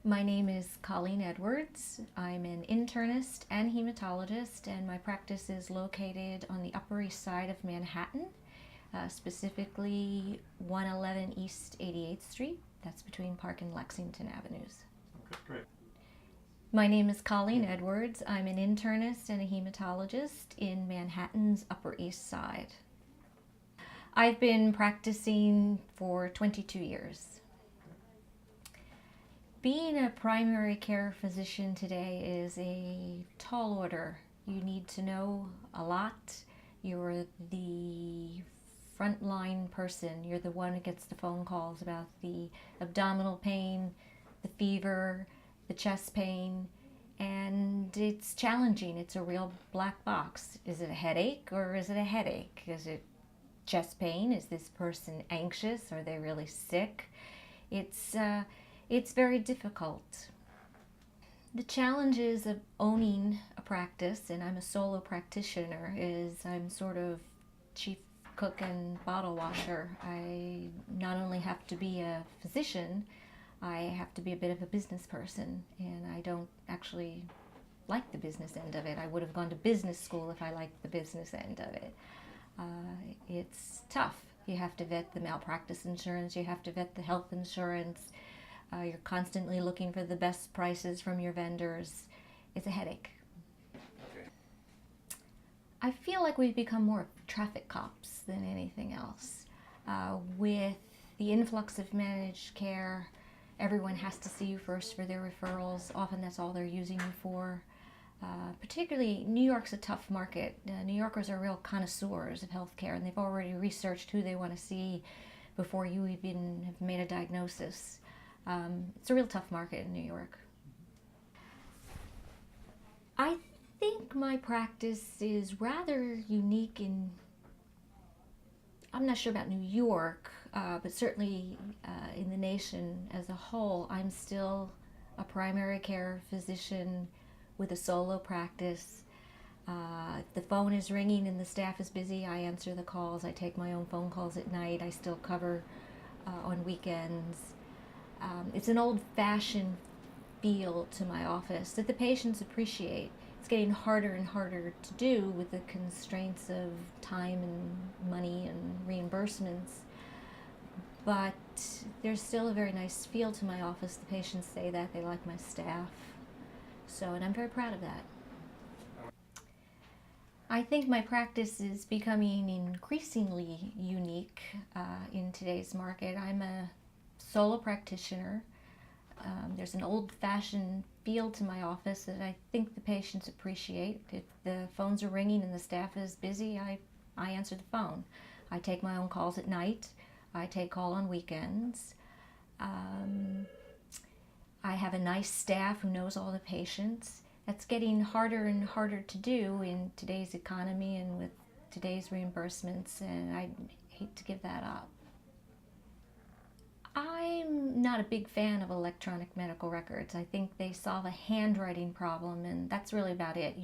My name is Colleen Edwards. I'm an internist and hematologist, and my practice is located on the Upper East Side of Manhattan, specifically 111 East 88th Street. That's between Park and Lexington Avenues. Okay, great. My name is Colleen Edwards. I'm an internist and a hematologist in Manhattan's Upper East Side. I've been practicing for 22 years. Being a primary care physician today is a tall order. You need to know a lot. You're the frontline person. You're the one who gets the phone calls about the abdominal pain, the fever, the chest pain, and it's challenging. It's a real black box. Is it a headache or is it a headache? Is it chest pain? Is this person anxious? Are they really sick? It's very difficult. The challenges of owning a practice, and I'm a solo practitioner, is I'm sort of chief cook and bottle washer. I not only have to be a physician, I have to be a bit of a business person, and I don't actually like the business end of it. I would have gone to business school if I liked the business end of it. It's tough. You have to vet the malpractice insurance, you have to vet the health insurance, you're constantly looking for the best prices from your vendors. It's a headache. Okay. I feel like we've become more traffic cops than anything else. With the influx of managed care, everyone has to see you first for their referrals. Often that's all they're using you for. Particularly, New York's a tough market. New Yorkers are real connoisseurs of healthcare, and they've already researched who they want to see before you even have made a diagnosis. It's a real tough market in New York. I think my practice is rather unique I'm not sure about New York, but certainly in the nation as a whole. I'm still a primary care physician with a solo practice. If the phone is ringing and the staff is busy, I answer the calls. I take my own phone calls at night. I still cover on weekends. It's an old-fashioned feel to my office that the patients appreciate. It's getting harder and harder to do with the constraints of time and money and reimbursements, but there's still a very nice feel to my office. The patients say that they like my staff, and I'm very proud of that. I think my practice is becoming increasingly unique in today's market. I'm a solo practitioner. There's an old-fashioned feel to my office that I think the patients appreciate. If the phones are ringing and the staff is busy, I answer the phone. I take my own calls at night. I take call on weekends. I have a nice staff who knows all the patients. That's getting harder and harder to do in today's economy and with today's reimbursements, and I hate to give that up. I'm not a big fan of electronic medical records. I think they solve a handwriting problem, and that's really about it.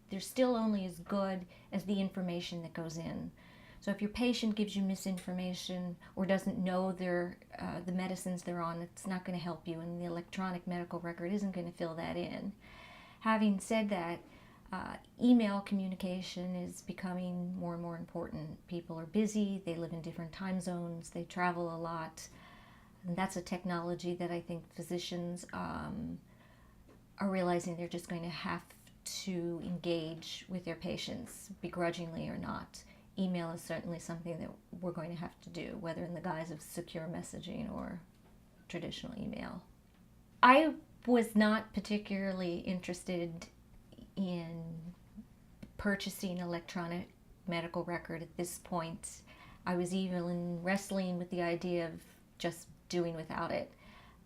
They're still only as good as the information that goes in. So if your patient gives you misinformation or doesn't know the medicines they're on, it's not going to help you, and the electronic medical record isn't going to fill that in. Having said that, email communication is becoming more and more important. People are busy, they live in different time zones, they travel a lot. And that's a technology that I think physicians are realizing they're just going to have to engage with their patients, begrudgingly or not. Email is certainly something that we're going to have to do, whether in the guise of secure messaging or traditional email. I was not particularly interested in purchasing electronic medical record at this point. I was even wrestling with the idea of just doing without it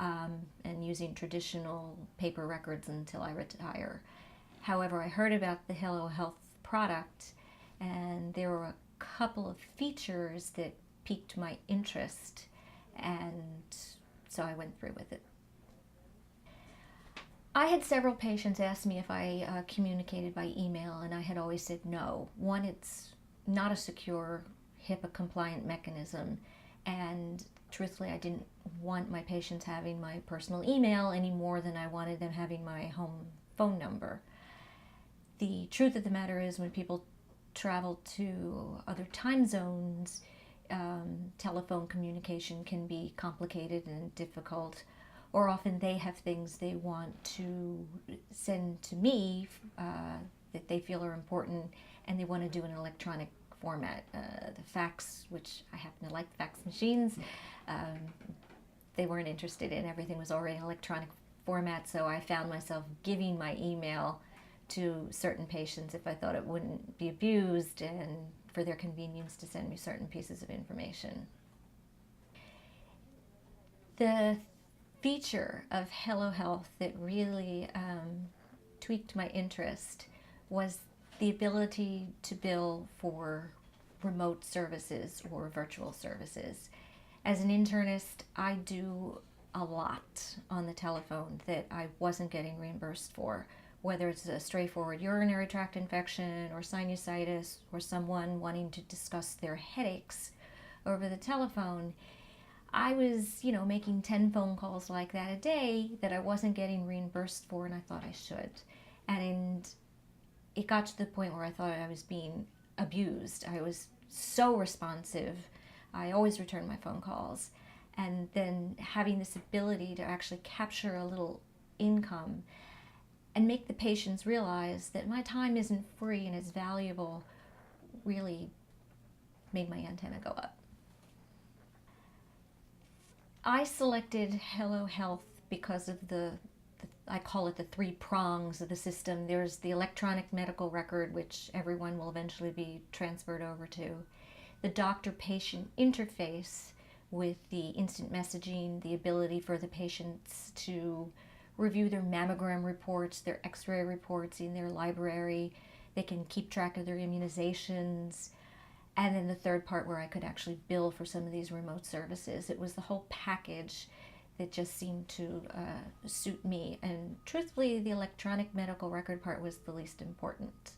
and using traditional paper records until I retire. However, I heard about the Health product, and there were a couple of features that piqued my interest, and so I went through with it. I had several patients ask me if I communicated by email, and I had always said no. One, it's not a secure HIPAA compliant mechanism, and truthfully, I didn't want my patients having my personal email any more than I wanted them having my home phone number. The truth of the matter is, when people travel to other time zones, telephone communication can be complicated and difficult, or often they have things they want to send to me that they feel are important, and they want to do in an electronic format. The fax, which I happen to like fax machines, they weren't interested in. Everything was already in electronic format, so I found myself giving my email to certain patients if I thought it wouldn't be abused and for their convenience to send me certain pieces of information. The feature of Hello Health that really tweaked my interest was the ability to bill for remote services or virtual services. As an internist, I do a lot on the telephone that I wasn't getting reimbursed for, whether it's a straightforward urinary tract infection or sinusitis, or someone wanting to discuss their headaches over the telephone. I was, making 10 phone calls like that a day that I wasn't getting reimbursed for, and I thought I should. And it got to the point where I thought I was being abused. I was so responsive. I always returned my phone calls. And then having this ability to actually capture a little income and make the patients realize that my time isn't free and is valuable really made my antenna go up. I selected Hello Health because of I call it the 3 prongs of the system. There's the electronic medical record, which everyone will eventually be transferred over to. The doctor-patient interface with the instant messaging, the ability for the patients to review their mammogram reports, their x-ray reports in their library. They can keep track of their immunizations. And then the third part where I could actually bill for some of these remote services. It was the whole package that just seemed to suit me. And truthfully, the electronic medical record part was the least important.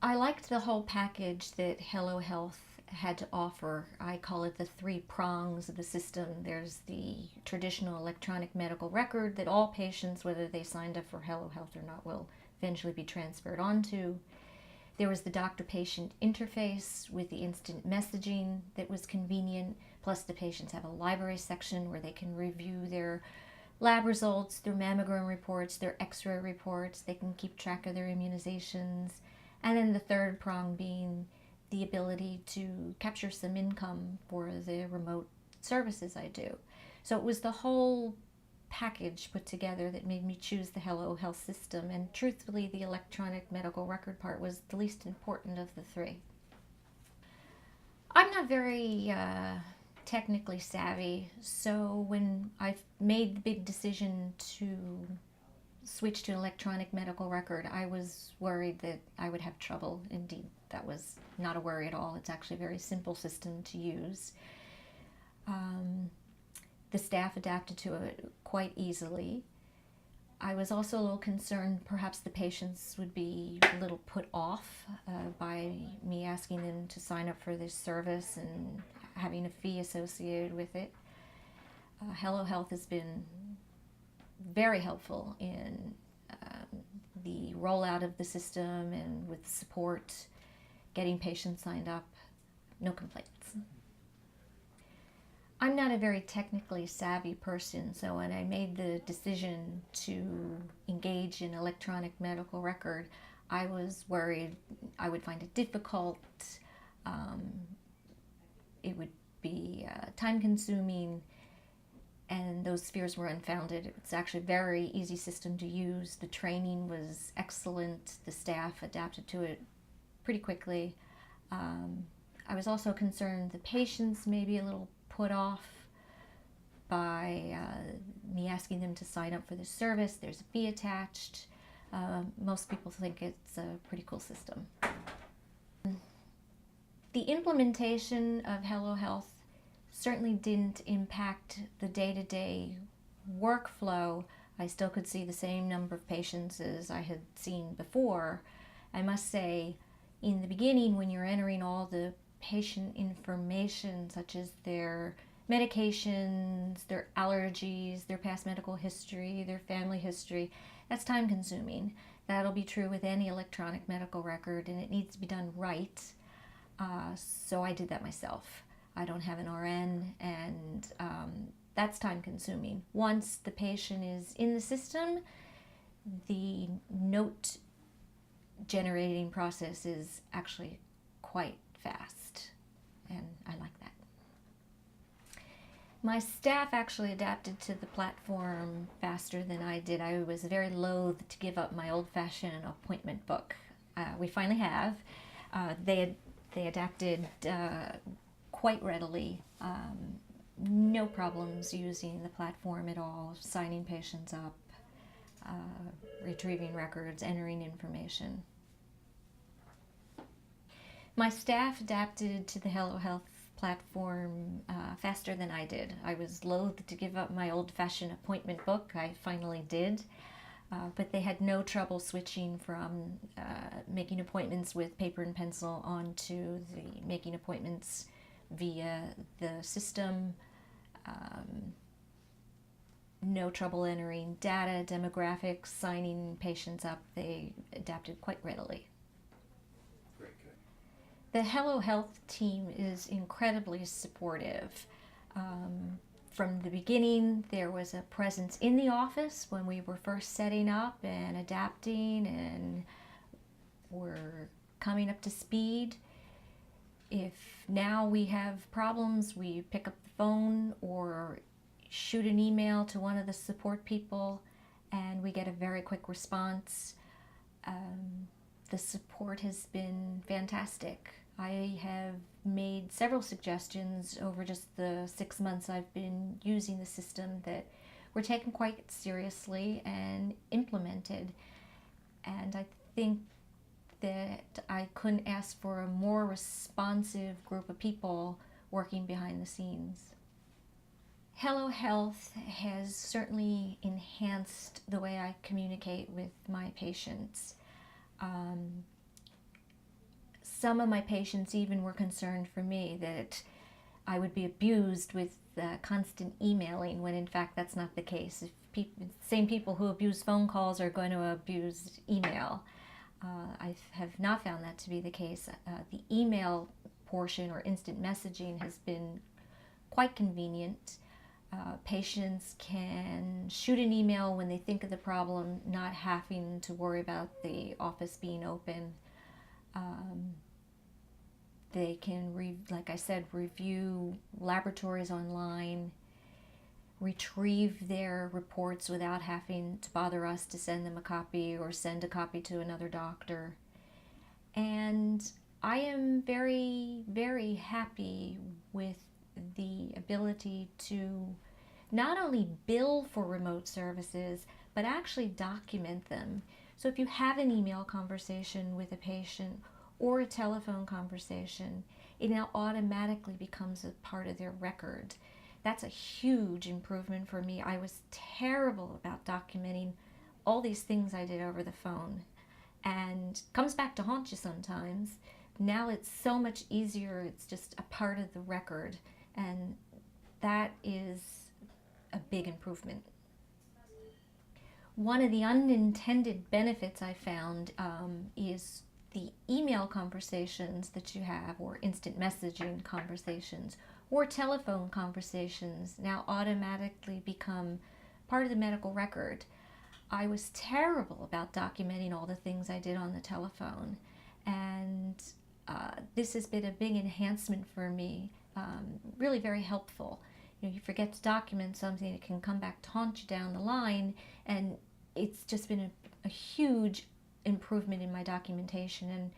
I liked the whole package that Hello Health had to offer. I call it the 3 prongs of the system. There's the traditional electronic medical record that all patients, whether they signed up for Hello Health or not, will eventually be transferred onto. There was the doctor-patient interface with the instant messaging that was convenient, plus the patients have a library section where they can review their lab results, their mammogram reports, their x-ray reports. They can keep track of their immunizations. And then the third prong being the ability to capture some income for the remote services I do. So it was the whole package put together that made me choose the Hello Health system, and truthfully the electronic medical record part was the least important of the 3. I'm not very technically savvy, so when I made the big decision to switch to electronic medical record, I was worried that I would have trouble. Indeed, that was not a worry at all. It's actually a very simple system to use. The staff adapted to it quite easily. I was also a little concerned perhaps the patients would be a little put off by me asking them to sign up for this service and having a fee associated with it. Hello Health has been very helpful in the rollout of the system and with support, getting patients signed up. No complaints. I'm not a very technically savvy person, so when I made the decision to engage in electronic medical record, I was worried I would find it difficult. It would be time-consuming, and those fears were unfounded. It's actually a very easy system to use. The training was excellent. The staff adapted to it pretty quickly. I was also concerned the patients may be a little put off by me asking them to sign up for this service. There's a fee attached. Most people think it's a pretty cool system. The implementation of Hello Health certainly didn't impact the day-to-day workflow. I still could see the same number of patients as I had seen before. I must say, in the beginning, when you're entering all the patient information such as their medications, their allergies, their past medical history, their family history. That's time consuming. That'll be true with any electronic medical record, and it needs to be done right. So I did that myself. I don't have an RN, and that's time consuming. Once the patient is in the system, the note generating process is actually quite fast, and I like that. My staff actually adapted to the platform faster than I did. I was very loath to give up my old-fashioned appointment book. We finally have. They adapted quite readily. No problems using the platform at all, signing patients up, retrieving records, entering information. My staff adapted to the Health platform faster than I did. I was loath to give up my old-fashioned appointment book. I finally did, but they had no trouble switching from making appointments with paper and pencil onto the making appointments via the system. No trouble entering data, demographics, signing patients up. They adapted quite readily. The Health team is incredibly supportive. From the beginning, there was a presence in the office when we were first setting up and adapting and were coming up to speed. If now we have problems, we pick up the phone or shoot an email to one of the support people and we get a very quick response. The support has been fantastic. I have made several suggestions over just the 6 months I've been using the system that were taken quite seriously and implemented. And I think that I couldn't ask for a more responsive group of people working behind the scenes. Health has certainly enhanced the way I communicate with my patients. Some of my patients even were concerned for me that I would be abused with constant emailing, when in fact that's not the case. If same people who abuse phone calls are going to abuse email. I have not found that to be the case. The email portion or instant messaging has been quite convenient. Patients can shoot an email when they think of the problem, not having to worry about the office being open. They can, like I said, review laboratories online, retrieve their reports without having to bother us to send them a copy or send a copy to another doctor. And I am very, very happy with the ability to not only bill for remote services, but actually document them. So if you have an email conversation with a patient or a telephone conversation, it now automatically becomes a part of their record. That's a huge improvement for me. I was terrible about documenting all these things I did over the phone, and comes back to haunt you sometimes. Now it's so much easier. It's just a part of the record, and that is a big improvement. One of the unintended benefits I found is the email conversations that you have, or instant messaging conversations, or telephone conversations now automatically become part of the medical record. I was terrible about documenting all the things I did on the telephone, and this has been a big enhancement for me, really very helpful. You forget to document something, it can come back to haunt you down the line, and it's just been a huge improvement in my documentation,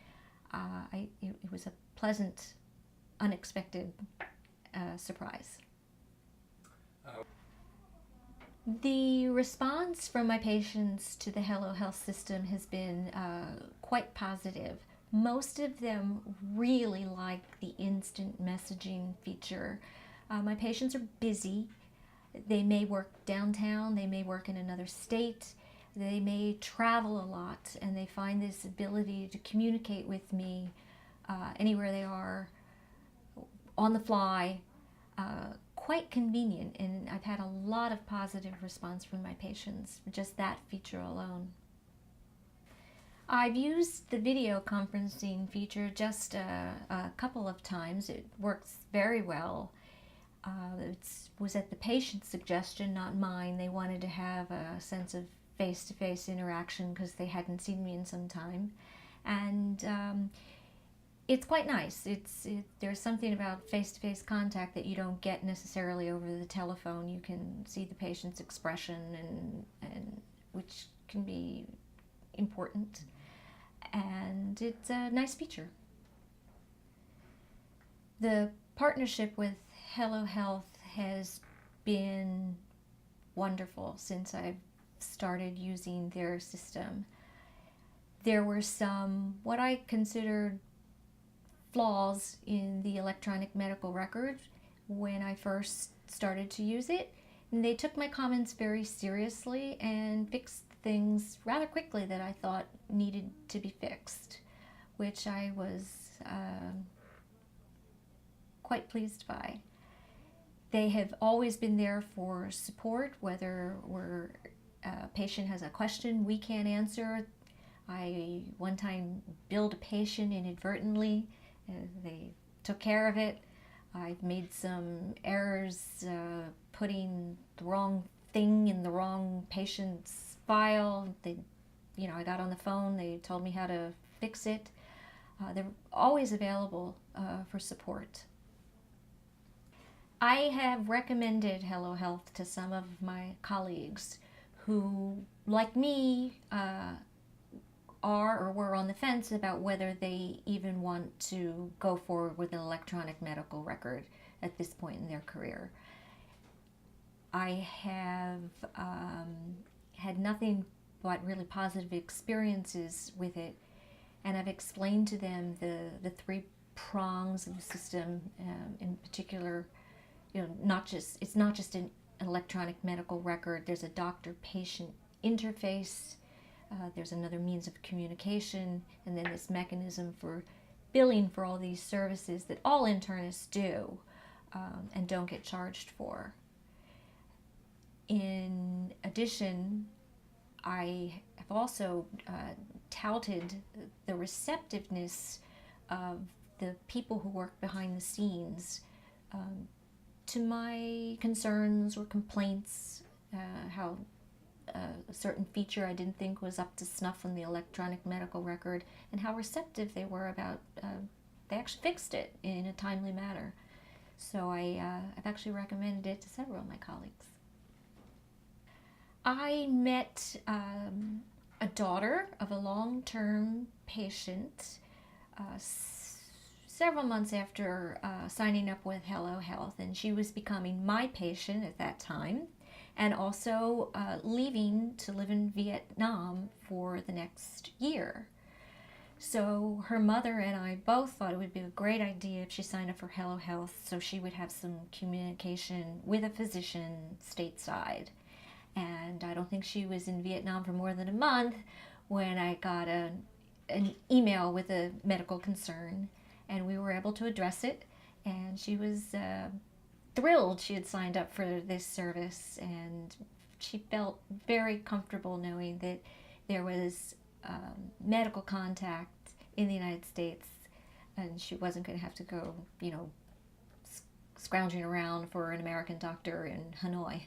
and it was a pleasant, unexpected surprise. The response from my patients to the Health system has been quite positive. Most of them really like the instant messaging feature. My patients are busy. They may work downtown, they may work in another state, they may travel a lot, and they find this ability to communicate with me anywhere they are on the fly, quite convenient, and I've had a lot of positive response from my patients for just that feature alone. I've used the video conferencing feature just a couple of times. It works very well. It was at the patient's suggestion, not mine. They wanted to have a sense of face-to-face interaction because they hadn't seen me in some time. And it's quite nice. There's something about face-to-face contact that you don't get necessarily over the telephone. You can see the patient's expression, and which can be important. And it's a nice feature. The partnership with Hello Health has been wonderful since I've started using their system. There were some what I considered flaws in the electronic medical record when I first started to use it, and they took my comments very seriously and fixed things rather quickly that I thought needed to be fixed, which I was quite pleased by. They have always been there for support, whether a patient has a question we can't answer. I one time billed a patient inadvertently. They took care of it. I've made some errors putting the wrong thing in the wrong patient's file. I got on the phone. They told me how to fix it. They're always available for support. I have recommended Hello Health to some of my colleagues who, like me, are or were on the fence about whether they even want to go forward with an electronic medical record at this point in their career. I have had nothing but really positive experiences with it, and I've explained to them the three prongs of the system, in particular. It's not just an electronic medical record. There's a doctor-patient interface. There's another means of communication, and then this mechanism for billing for all these services that all internists do and don't get charged for. In addition, I have also touted the receptiveness of the people who work behind the scenes to my concerns or complaints, how a certain feature I didn't think was up to snuff on the electronic medical record, and how receptive they were about they actually fixed it in a timely manner. So I've actually recommended it to several of my colleagues. I met a daughter of a long-term patient several months after signing up with Hello Health, and she was becoming my patient at that time, and also leaving to live in Vietnam for the next year. So her mother and I both thought it would be a great idea if she signed up for Hello Health so she would have some communication with a physician stateside. And I don't think she was in Vietnam for more than a month when I got an email with a medical concern, and we were able to address it, and she was thrilled she had signed up for this service, and she felt very comfortable knowing that there was medical contact in the United States, and she wasn't going to have to go, scrounging around for an American doctor in Hanoi.